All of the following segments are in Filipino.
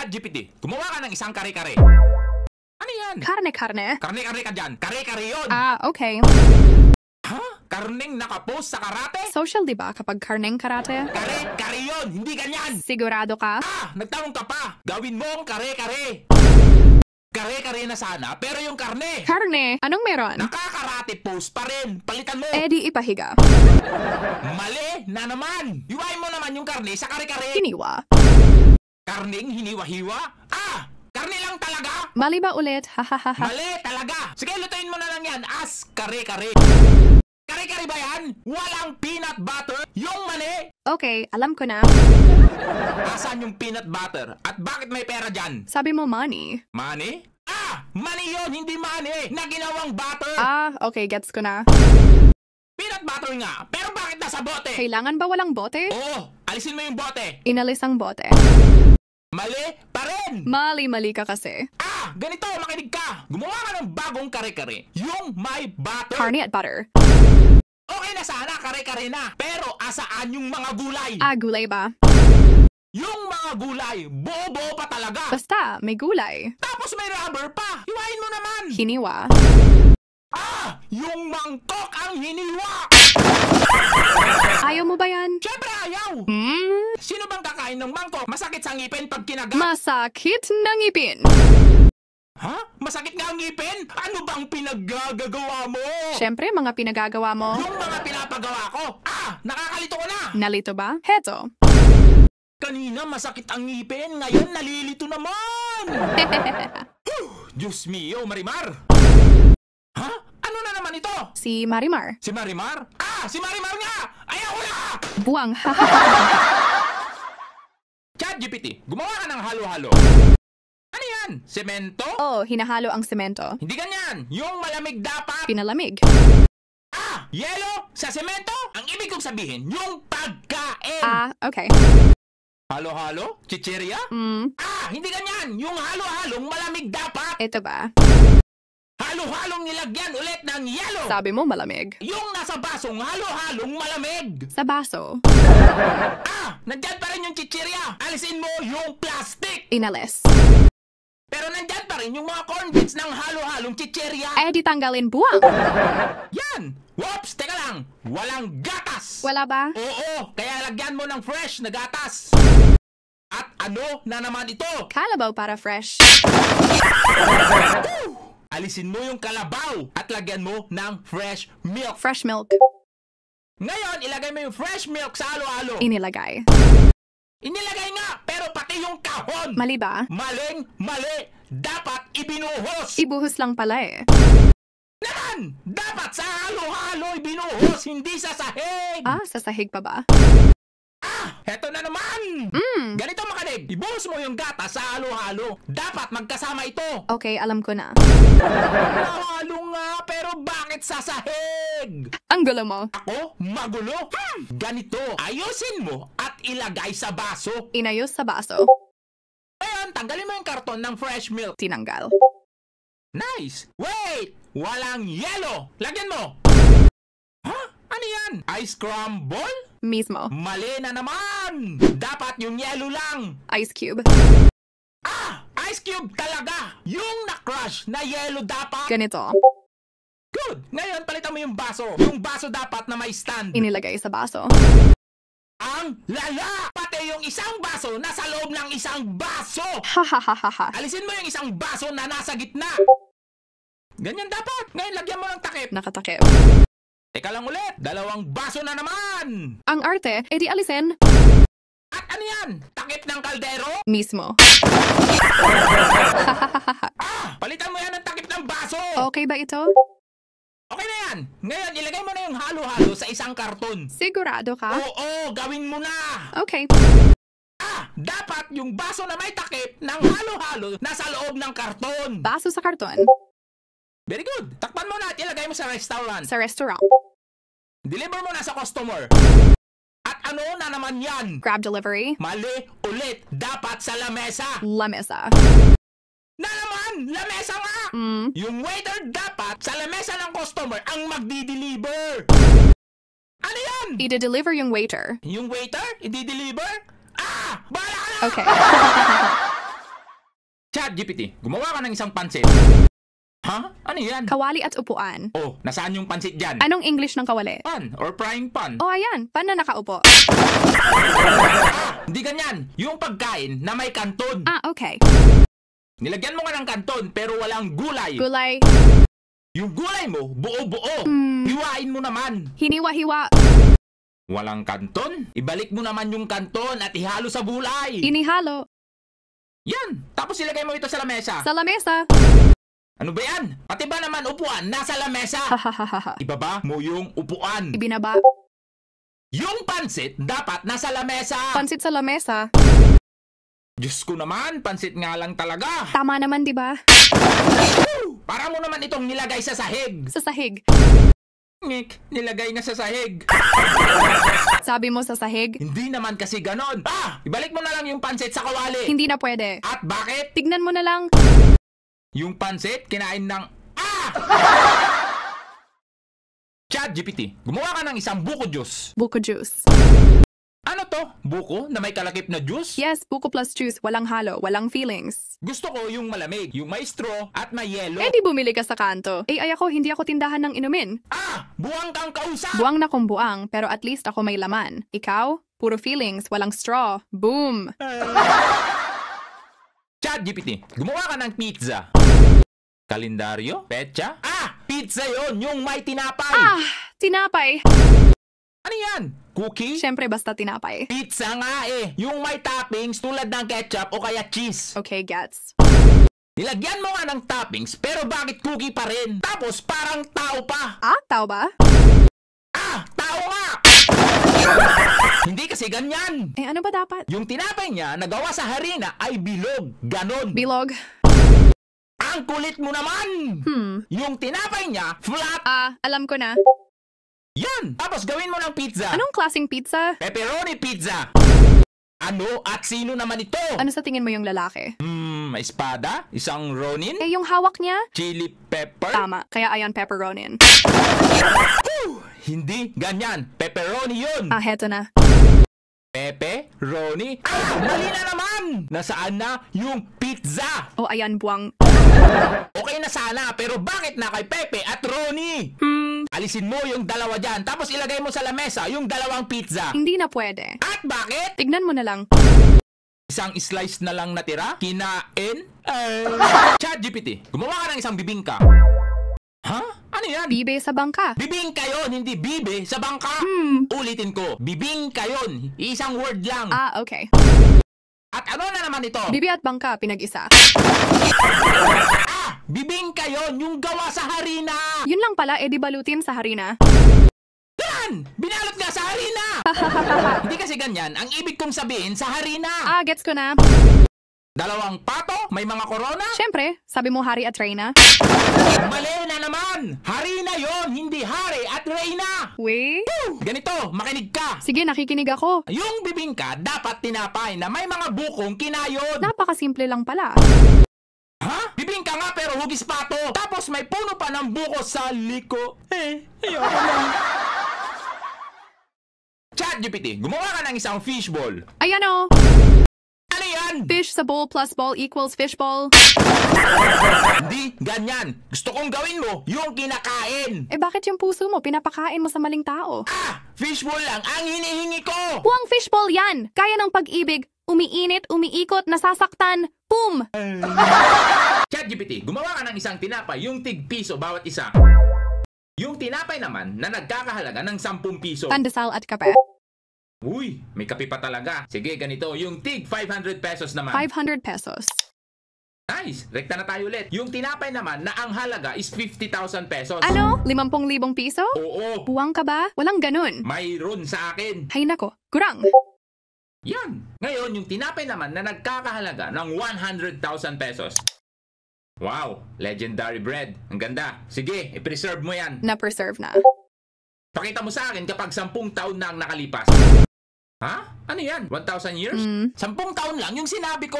ChatGPT, gumawa ka ng isang kare-kare. Ano yan? Karne. Kare-kare ka dyan. Kare-kare yun. Ah, okay. Ha? Karneng nakapost sa karate? Social diba kapag karneng karate? Kare-kare yun. Hindi ganyan. Sigurado ka? Nagtanong ka pa. Gawin mo ang kare-kare. Kare-kare na sana, pero yung karne. Karne? Anong meron? Nakakarate post pa rin. Palitan mo. Di ipahiga. Mali na naman. Hiwain mo naman yung karne sa kare-kare. Hiniwa. Karneng hiniwa-hiwa? Karne lang talaga. Mali ba ulit? Hahaha. Mali talaga. Sige, lutuin mo na lang yan as kare-kare. Kare-kare ba yan? Walang peanut butter? Yung mali. Okay, alam ko na. Asan yung peanut butter? At bakit may pera dyan? Sabi mo money. Money? Money yun, hindi money. Na ginawang butter. Okay, gets ko na. Peanut butter nga. Pero bakit nasa bote? Kailangan ba walang bote? Oo, alisin mo yung bote. Inalis ang bote. Mali pa rin. Mali ka kasi. Ganito, makinig ka. Gumawa ka ng bagong kare-kare. Yung may butter. Carne at butter. Okay na sana, kare-kare na. Pero asaan yung mga gulay? Gulay ba? Yung mga gulay, buo-buo pa talaga. Basta, may gulay. Tapos may rubber pa. Hiwain mo naman. Hiniwa. Yung mangkok ang hiniwa. Ayaw mo ba yan? Siyempre ayaw. Sino bang kakain ng mangkok? Masakit sa ngipin pag kinagat? Masakit ng ngipin. Masakit nga ang ngipin? Ano bang pinaggagawa mo? Siyempre, mga pinagagawa mo. Yung mga pinapagawa ko. Nakakalito ko na. Nalito ba? Heto. Kanina masakit ang ngipin, ngayon nalilito naman. Diyos mio, Marimar. Ano na naman ito? Si Marimar. Si Marimar? Si Marimar nga! Ayaw ko na! Buwang. ChatGPT, gumawa ka ng halo-halo. Ano yan? Semento? Hinahalo ang semento. Hindi ganyan. Yung malamig dapat. Pinalamig. Yelo sa semento? Ang ibig kong sabihin, yung pagkain. Okay. Halo-halo? Chicheria? Hindi ganyan. Yung halo-halong malamig dapat. Ito ba? Halo-halong nilagyan ulit ng yelo. Sabi mo malamig. Yung nasa basong halo-halong malamig. Sa baso. Nandyan pa rin yung chicheria. Alisin mo yung plastic. Inalis. Pero nandyan pa rin yung mga corn bits ng halo-halong chicheria. Di tanggalin. Buwang. Yan! Whoops! Teka lang! Walang gatas! Wala ba? Oo! Kaya lagyan mo ng fresh na gatas! At ano na naman ito? Kalabaw para fresh. Alisin mo yung kalabaw at lagyan mo ng fresh milk. Fresh milk. Ngayon, ilagay mo yung fresh milk sa halo-halo. Inilagay. Inilagay nga, pero pati yung kahon. Mali ba? Mali. Dapat ibinuhos. Ibuhos lang pala Naman! Dapat sa halo-halo ibinuhos, hindi sa sahig. Sa sahig pa ba? Heto na naman! Ganito makanig, ibuhos mo yung gata sa halo-halo. Dapat magkasama ito. Okay, alam ko na. Halo nga, pero bakit sa sahig? Ang gulo mo. Ako? Magulo? Ganito, ayusin mo at ilagay sa baso. Inayos sa baso. Ngayon, tanggalin mo yung karton ng fresh milk. Tinanggal. Nice! Wait! Walang yelo! Lagyan mo! Ano yan? Ice crumble? Mismo. Mali na naman! Dapat yung yelo lang! Ice cube. Ice cube talaga! Yung na-crush na yelo dapat! Ganito. Good! Ngayon, palitan mo yung baso. Yung baso dapat na may stand. Inilagay sa baso. Ang lala! Pati yung isang baso nasa loob ng isang baso! Hahaha. Alisin mo yung isang baso na nasa gitna! Ganyan dapat! Ngayon, lagyan mo ng takip. Nakatakip. Teka lang ulit! Dalawang baso na naman! Ang arte, di alisin. At ano yan? Takip ng kaldero? Mismo. Palitan mo yan ng takip ng baso! Okay ba ito? Okay na yan! Ngayon, ilagay mo na yung halo-halo sa isang karton. Sigurado ka? Oo, gawin mo na! Okay. Dapat yung baso na may takip ng halo-halo nasa loob ng karton. Baso sa karton. Very good. Takpan mo na at ilagay mo sa restaurant. Sa restaurant. Deliver mo na sa customer. At ano na naman yan? Grab delivery. Mali ulit. Dapat sa lamesa. Lamesa. Na naman! Lamesa nga! Yung waiter dapat sa lamesa ng customer ang magdi-deliver. Ano yan? I-deliver yung waiter. Yung waiter? I-deliver? Bahala ka na! Okay. ChatGPT, gumawa ka ng isang pansit. Ha? Ano yan? Kawali at upuan. Oh, nasaan yung pansit dyan? Anong English ng kawali? Pan or frying pan? Oh, ayan. Pan na nakaupo. Hindi ganyan. Yung pagkain na may kanton. Ah, okay. Nilagyan mo nga ng kanton pero walang gulay. Gulay. Yung gulay mo, buo-buo. Hiwain mo naman. Hiniwa-hiwa. Walang kanton? Ibalik mo naman yung kanton at ihalo sa gulay. Inihalo. Yan. Tapos ilagay mo ito sa lamesa. Sa lamesa. Ano ba yan? Pati ba naman upuan nasa lamesa? Hahaha. Ibaba mo yung upuan. Ibinaba. Yung pansit dapat nasa lamesa. Pansit sa lamesa. Diyos ko naman, pansit nga lang talaga. Tama naman, di ba? Para mo naman itong nilagay sa sahig. Sa sahig. Ngik, nilagay na sa sahig. Sabi mo sa sahig? Hindi naman kasi ganon. Ibalik mo na lang yung pansit sa kawali. Hindi na pwede. At bakit? Tignan mo na lang. Yung pansit, kinain ng... ChatGPT, gumawa ka ng isang buko juice. Buko juice. Ano to? Buko na may kalakip na juice? Yes, buko plus juice. Walang halo. Walang feelings. Gusto ko yung malamig, yung may straw at may yelo. Eh di bumili ka sa kanto. Eh ay ako, hindi ako tindahan ng inumin. Buwang kang kausap! Buwang na kung buwang, pero at least ako may laman. Ikaw? Puro feelings, walang straw. Boom! ChatGPT, gumawa ka ng pizza. Kalendaryo? Petsa? Pizza yon, yung may tinapay. Tinapay. Ano yan? Cookie? Siyempre basta tinapay. Pizza nga yung may toppings tulad ng ketchup o kaya cheese. Okay, gets. Nilagyan mo nga ng toppings pero bakit cookie pa rin? Tapos parang tao pa. Tao ba? Tao nga! Hindi kasi ganyan. Eh ano ba dapat? Yung tinapay niya na gawa sa harina ay bilog. Ganon. Bilog. Ang kulit mo naman! Yung tinapay niya, flat. Alam ko na. Yan! Tapos gawin mo ng pizza. Anong klaseng pizza? Pepperoni pizza. Ano at sino naman ito? Ano sa tingin mo yung lalaki? Espada? Isang ronin? Eh yung hawak niya? Chili pepper? Tama, kaya ayan pepperonin. Hindi ganyan. Pepperoni yun. Heto na. Pepperoni? Mali na naman! Nasaan na yung pizza? Oh, ayan buwang. Okay na sana, pero bakit na kay Pepe at Ronnie? Alisin mo yung dalawa dyan, tapos ilagay mo sa lamesa yung dalawang pizza. Hindi na pwede. At bakit? Tignan mo na lang. Isang slice na lang natira? Kinain? ChatGPT, gumawa ka ng isang bibingka. Ano yan? Bibe sa bangka. Bibingka yun, hindi bibe sa bangka. Ulitin ko, bibingka yun. Isang word lang. Okay. At ano na naman ito? Bibi at bangka, pinag-isa. Bibingka yun, yung gawa sa harina. Yun lang pala, edi balutin sa harina. Yan! Binalot nga sa harina! Hindi kasi ganyan, ang ibig kong sabihin sa harina. Gets ko na. Dalawang pato? May mga korona? Siyempre, sabi mo hari at reyna. Mali na naman! Harina yon, hindi hari at reyna! Wait. Ganito, makinig ka. Sige, nakikinig ako. Yung bibingka dapat tinapay na may mga bukong kinayod. Napakasimple lang pala. Bibingka nga pero hugis pato. Tapos may puno pa ng buko sa liko. Ayoko na. ChatGPT, gumawa ka ng isang fishball. Ayan o. Ano yan? Fish sa bowl plus ball equals fishball. Hindi, ganyan. Gusto kong gawin mo yung kinakain. Eh bakit yung puso mo pinapakain mo sa maling tao? Fishball lang ang hinihingi ko. Buwang fishball yan. Kaya ng pag-ibig. Umiinit, umiikot, nasasaktan. Boom! ChatGPT, gumawa ka ng isang tinapay, yung tig-piso bawat isa. Yung tinapay naman na nagkakahalaga ng 10 piso. Pandesal at kape. Uy, may kape pa talaga. Sige, ganito, yung tig 500 pesos naman. 500 pesos. Nice! Rekta na tayo ulit. Yung tinapay naman na ang halaga is 50,000 pesos. Ano? 50,000 piso? Oo. Buwang ka ba? Walang ganun. Mayroon sa akin. Hay nako, gurang. Yan. Ngayon, yung tinapay naman na nagkakahalaga ng 100,000 pesos. Wow, legendary bread. Ang ganda. Sige, i-preserve mo yan. Na-preserve na. Pakita mo sa akin kapag 10 taon na ang nakalipas. Ano yan? 1,000 years? 10 taon lang yung sinabi ko.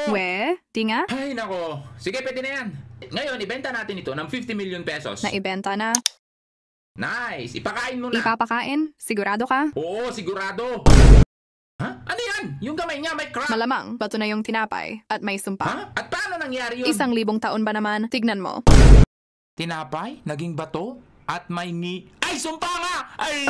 Di nga? Ay, nako. Sige, pwede na yan. Ngayon, ibenta natin ito ng 50 million pesos. Naibenta na. Nice. Ipakain mo na. Ipapakain? Sigurado ka? Oo, sigurado. Ano yan? yan! Yung kamay niya may crack! Malamang, bato na yung tinapay at may sumpa. Ha? At paano nangyari yun? 1,000 taon ba naman? Tignan mo. Tinapay? Naging bato? At may Ay, sumpa nga! Ay!